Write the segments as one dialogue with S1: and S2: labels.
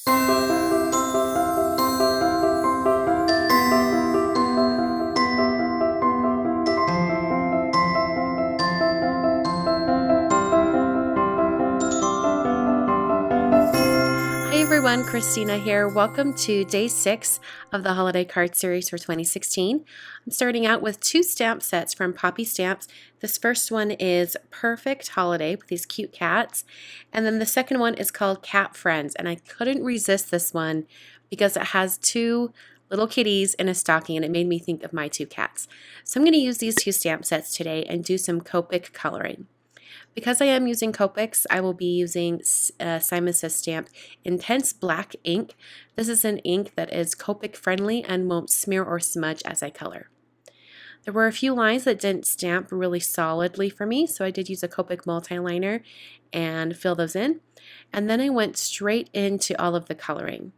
S1: Hi everyone, Christina here. Welcome to day 6 of the holiday card series for 2016. I'm starting out with 2 stamp sets from Poppy Stamps. This first one is Purrfect Holiday with these cute cats, and then the second one is called Cat Friends, and I couldn't resist this one because it has 2 little kitties in a stocking and it made me think of my 2 cats. So I'm going to use these 2 stamp sets today and do some Copic coloring. Because I am using Copics, I will be using Simon Says Stamp Intense Black ink. This is an ink that is Copic friendly and won't smear or smudge as I color. There were a few lines that didn't stamp really solidly for me, so I did use a Copic multi-liner and fill those in. And then I went straight into all of the coloring.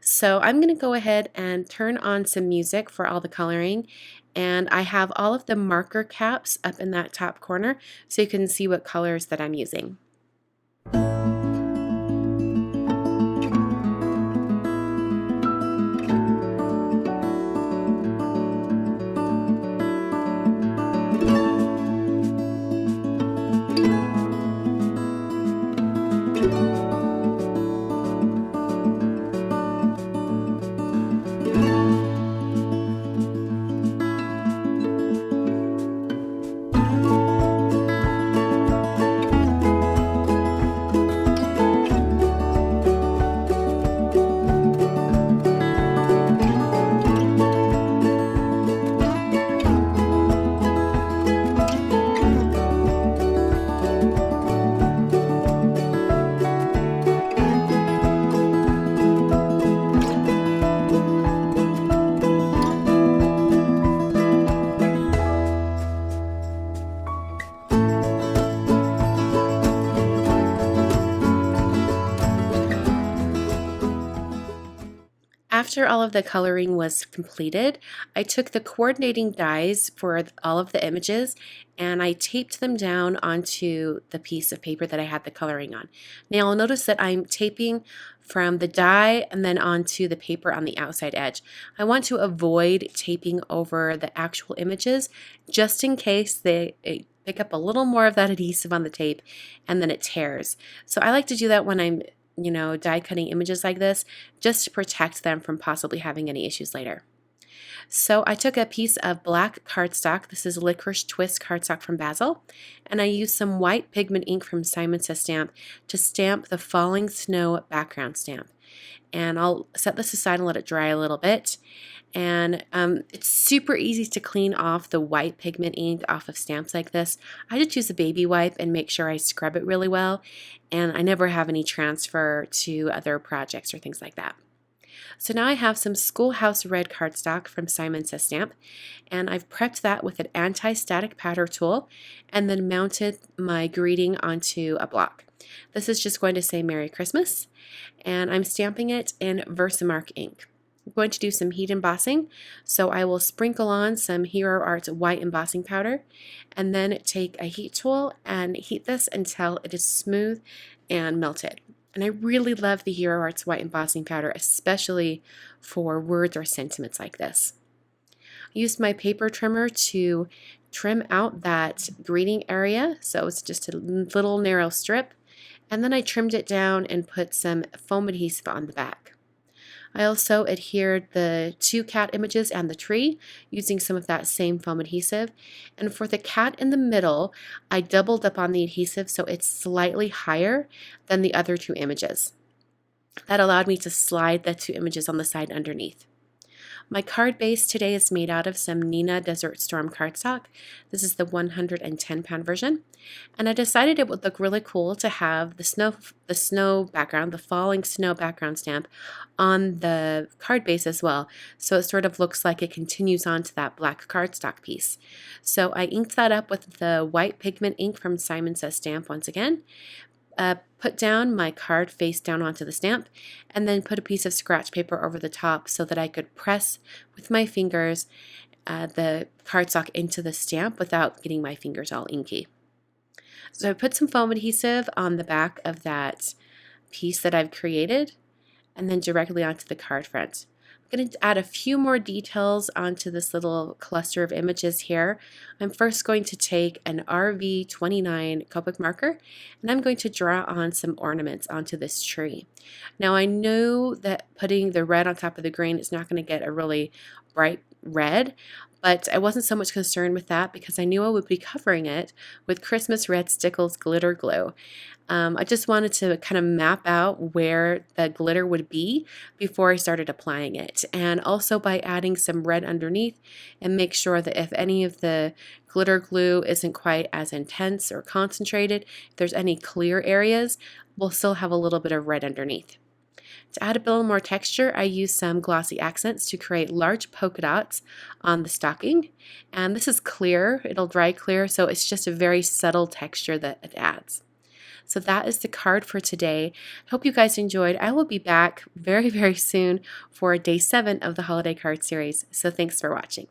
S1: So I'm going to go ahead and turn on some music for all the coloring, and I have all of the marker caps up in that top corner so you can see what colors that I'm using. After all of the coloring was completed, I took the coordinating dies for all of the images and I taped them down onto the piece of paper that I had the coloring on. Now you'll notice that I'm taping from the die and then onto the paper on the outside edge. I want to avoid taping over the actual images just in case they pick up a little more of that adhesive on the tape and then it tears. So I like to do that when I'm die cutting images like this, just to protect them from possibly having any issues later. So I took a piece of black cardstock, this is Licorice Twist cardstock from Basil, and I used some white pigment ink from Simon Says Stamp to stamp the falling snow background stamp. And I'll set this aside and let it dry a little bit. And it's super easy to clean off the white pigment ink off of stamps like this. I just use a baby wipe and make sure I scrub it really well, and I never have any transfer to other projects or things like that. So now I have some Schoolhouse Red cardstock from Simon Says Stamp, and I've prepped that with an anti-static powder tool and then mounted my greeting onto a block. This is just going to say Merry Christmas, and I'm stamping it in Versamark ink. I'm going to do some heat embossing, so I will sprinkle on some Hero Arts white embossing powder and then take a heat tool and heat this until it is smooth and melted. And I really love the Hero Arts white embossing powder, especially for words or sentiments like this. I used my paper trimmer to trim out that greeting area, so it's just a little narrow strip, and then I trimmed it down and put some foam adhesive on the back. I also adhered the 2 cat images and the tree using some of that same foam adhesive. And for the cat in the middle, I doubled up on the adhesive so it's slightly higher than the other 2 images. That allowed me to slide the 2 images on the side underneath. My card base today is made out of some Neenah Desert Storm cardstock. This is the 110-pound version. And I decided it would look really cool to have the snow background, the falling snow background stamp on the card base as well. So it sort of looks like it continues on to that black cardstock piece. So I inked that up with the white pigment ink from Simon Says Stamp once again. Put down my card face down onto the stamp, and then put a piece of scratch paper over the top so that I could press with my fingers the cardstock into the stamp without getting my fingers all inky. So I put some foam adhesive on the back of that piece that I've created, and then directly onto the card front. I'm going to add a few more details onto this little cluster of images here. I'm first going to take an RV29 Copic marker, and I'm going to draw on some ornaments onto this tree. Now I know that putting the red on top of the green is not going to get a really bright red, but I wasn't so much concerned with that because I knew I would be covering it with Xmas Red Stickles glitter glue. I just wanted to kind of map out where the glitter would be before I started applying it, and also by adding some red underneath, and make sure that if any of the glitter glue isn't quite as intense or concentrated, if there's any clear areas, we'll still have a little bit of red underneath. To add a little more texture, I use some Glossy Accents to create large polka dots on the stocking, and this is clear, it'll dry clear, so it's just a very subtle texture that it adds. So that is the card for today. Hope you guys enjoyed. I will be back very, very soon for day 7 of the holiday card series. So thanks for watching.